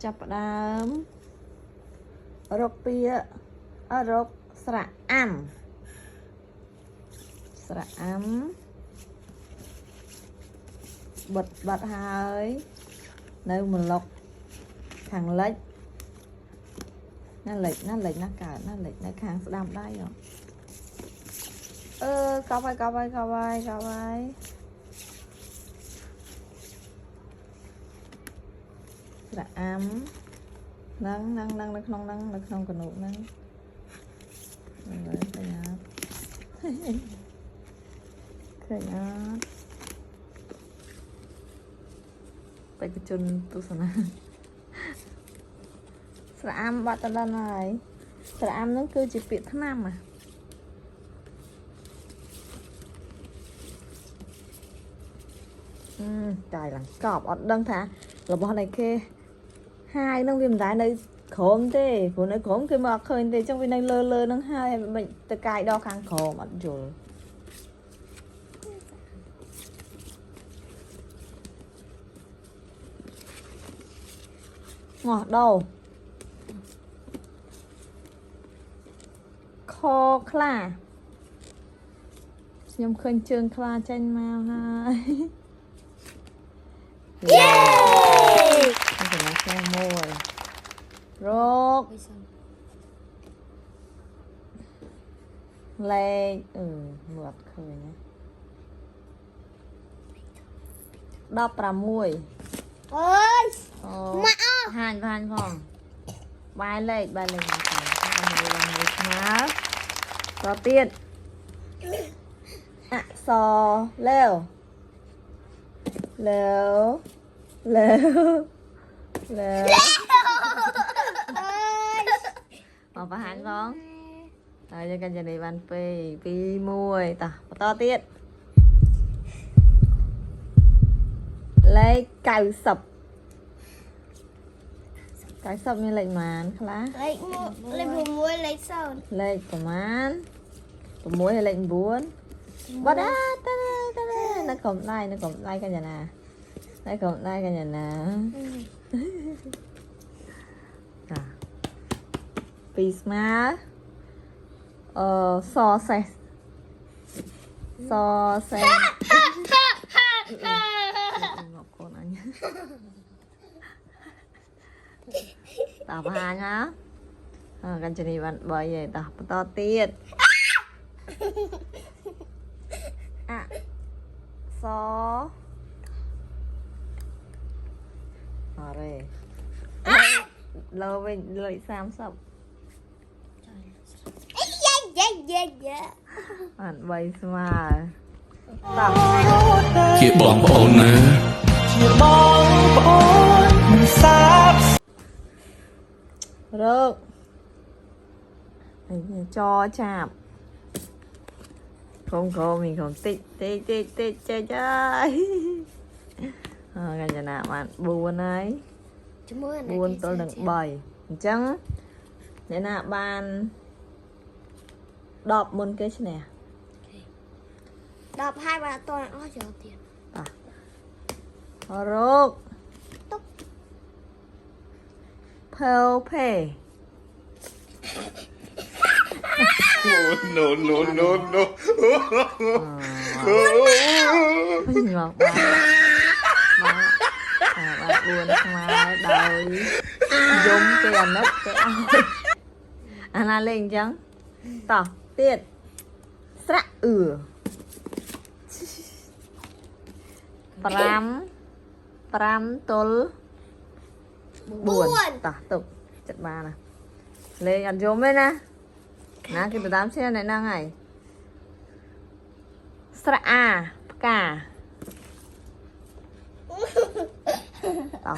จับดามรกเปียรกสระอ้ำบดหายในมันลกทางเล็กนั่นเล็กกานั่นเล็กในคางดำได้หรอก้าวไปสระอ้ำนั่งคลองกระหนุนั่งเลยไปนะเคยนะไปกระจุนตุสนะสระอ้ำบัดตะดันอะไรสระอ้ำนั่นคือจีเปียทั้งน้ำอ่ะจ่ายหลังกรอบอดดังthả là bọn này kê hai nông viêm đá này khổm thế phụ nữ khổm khi mà khơi thế trong bên này lơ nâng hai mình tự cài đo khang khổ mà rồi ngọt đâu kho kla nhom khơi chương kla chanh màu hai Yeah! Không phải là xe môi rốt lên mượt khơi nhé đọc ra mùi Ôi! Mẹ hành phòng bài lên má có tiền sò leo leo mà hành con rồi cho cần này bàn pi mùi to tiết lấy cài sập như lệnh màn khá lấy bùa muối lấy sơn lệnh của màn của muối hay lệnh buồn bắt đá nó cầm tay cái nhà nè đây cầm tay cái nhà nè pisma so xe ngọc con anh tập hai nháกันจะนี่วันบ่อยใหญ่ต่อติดซออะไรเราไปเลย30อ่านใบสมาต่อเกี่ยวบองโอนนะเลิกจอจับkhông mình không tích chơiกันจะหนามันbuồn ấy buồn tôi đừng bày chẳng để nè bàn đọc môn cái nè đọc 2 và tôi nó chờ tiền rốt pearl pay no ngọt quá bạn buồn mà đầu dùng cái ăn nấc cái ăn là lên chăng tỏ tiệt sạ pram tol buồn tỏ tục chật ba nè lên ăn dùng đây nè nè kita dalam sini nak nangai sra ka tao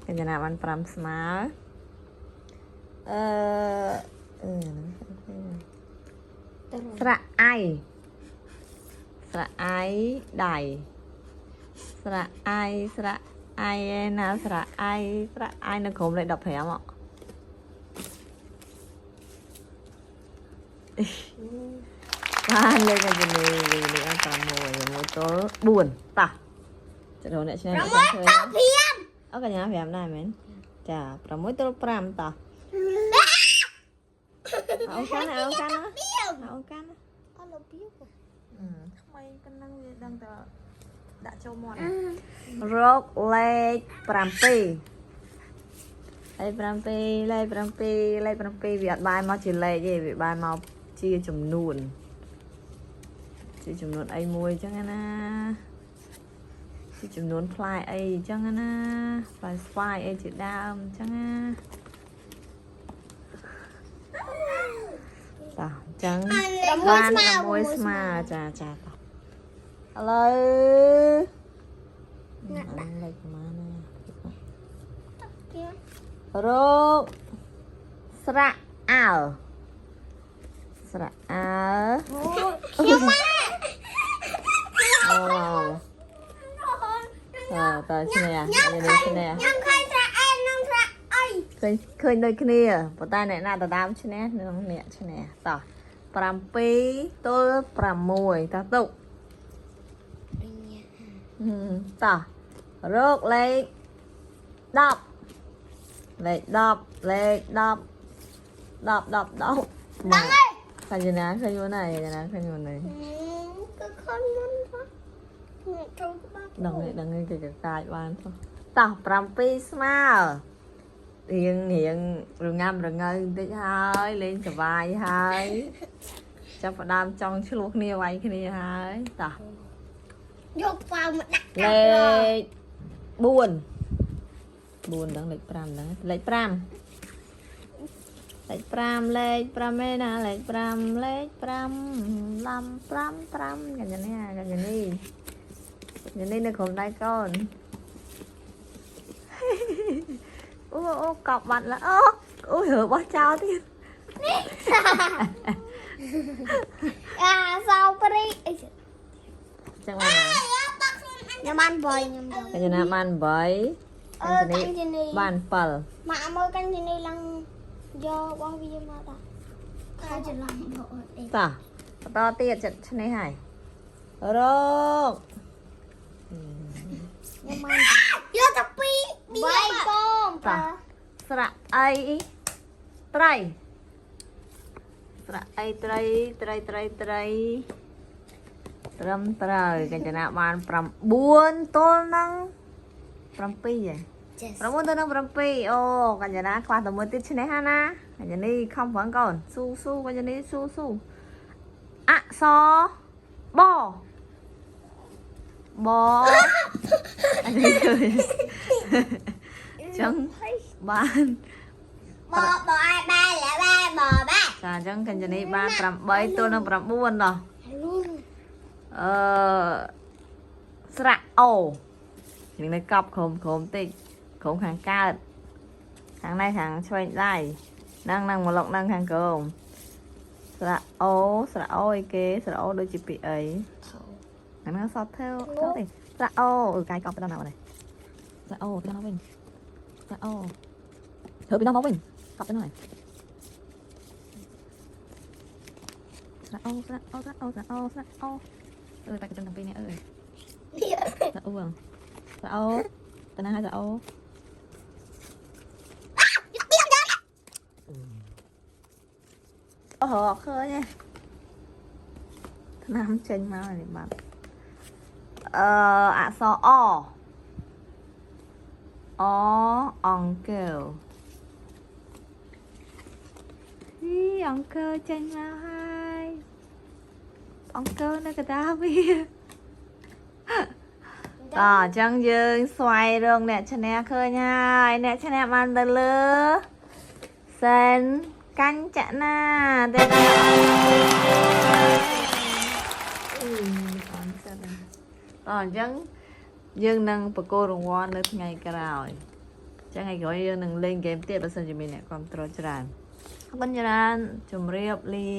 cái nhà nào ăn pram small sra ai đầy sra ai nào sra ai nó cũng lại đọc hẻm ạ lên cái gì này an toàn mùi tố buồn ta trận đấu này chơi chơi cả nhà phèm này mến ចា6ទល់5តោះអូកាន់ណាអូកាន់ណាអូកាន់ណា អត់របៀប ថ្មីប៉ុណ្ណឹងវាដឹងតែដាក់ចូលមាត់រកលេខ7លេខ7លេខ7លេខ7វាអត់បានមកជាលេខទេវាបានមកជាចំនួនអីមួយអញ្ចឹងណាជាចំនួនផ្លែអីអញ្ចឹងណាផ្លែស្វាយអីជាដើមអញ្ចឹងណាតោះអញ្ចឹងបាន6ស្មើចាតោះឥឡូវលេខប៉ុន្មានណារកស្រៈអើស្រៈអើ ខ្ញុំមក អូតើឈ្នះនេះឈ្នះ ខ្ញុំឃើញត្រាអែននិងត្រាអី ឃើញដូចគ្នាប៉ុន្តែអ្នកណាដដើមឈ្នះនឹងអ្នកឈ្នះតោះ7ទល់6តោះទុកតោះរកលេខ10លេខ10លេខ10មកឃើញណាឃើញយូរណាស់ឃើញណាឃើញយូរណាស់ គឺខនមុនផងចូលក្បាល ដឹងឯងគេកាយបានតោះ7ស្មើរៀងរងាំរងើបន្តិចហើយលេងសប្បាយហើយចាប់ផ្ដើមចង់ឆ្លោះគ្នាវាយគ្នាហើយតោះ យកប៉ាវមកដាក់ លេខ4ដឹងលេខ5ដឹងលេខ5លេខ5ឯណាលេខ5លេខ5ឡំ5កញ្ញានេះនៅក្រុមដៃកូនអូកប់បាត់ละអូរើបោះចោលទៀត អាសោព្រីអី ចឹងបាន ខ្ញុំបាន3ខ្ញុំទៅ កញ្ញាបាន8កញ្ញានេះបាន7 មកមើលកាញ់នេះឡើងយករបស់វាមកដាក់ខោច្រឡំបងអី តោះបន្តទៀតចិត្តឈ្នេះហើយរក ខ្ញុំបានយកតែ2 3កូន តោះស្រៈអីត្រីស្រៈអីត្រីត្រឹមត្រូវកញ្ញាបាន9ទល់នឹង7ហ៎ 9ទល់នឹង7អូកញ្ញាណាខ្វះតែមួយទៀតឈ្នះហើយណាកញ្ញានេះខំប្រឹងកូនស៊ូកញ្ញានេះស៊ូអក្សរបអញនេះឃើញចឹងបាន បអាយបែរឡាបែបបែ ចាអញ្ចឹងកញ្ញានេះបាន8ទល់នឹង9ដោះស្រៈអូនឹងនៅកប់ក្រុមតិចក្រុមខាងកើតខាងនេះខាងឆ្វេងដៃនឹងមកលុកនឹងខាងក្រោមស្រៈអូអីគេស្រៈអូដូចជាពីអីអាហ្នឹងសតថើទេស្រៈអូកាយកប់ទៅដល់ណានេះស្រៈអូទៅដល់វិញស្រៈអូធ្វើពីដល់មកវិញកប់ទៅហើយស្រៈអូតែកញ្ចឹងទាំងពីរនេះអើយស្រៈអូទៅណាហើយស្រៈអូអូឃើញទេថ្នាំចេញមកនេះបាទអក្សរអង្គើអង្គើចេញមកហើយអង្គើនៅកណ្ដាលវាតអញ្ចឹងយើងស្វែងរកអ្នកឈ្នះឃើញហើយអ្នកឈ្នះបានទៅលើសែនកាញ់ចនាតែអញ្ចឹងយើងនឹងប្រកួតរង្វាន់នៅថ្ងៃក្រោយអញ្ចឹងថ្ងៃក្រោយយើងនឹងលេងហ្គេមទៀតបើសិនជាមានអ្នកគ្រប់គ្រងច្រើនអរគុណច្រើនជម្រាបលា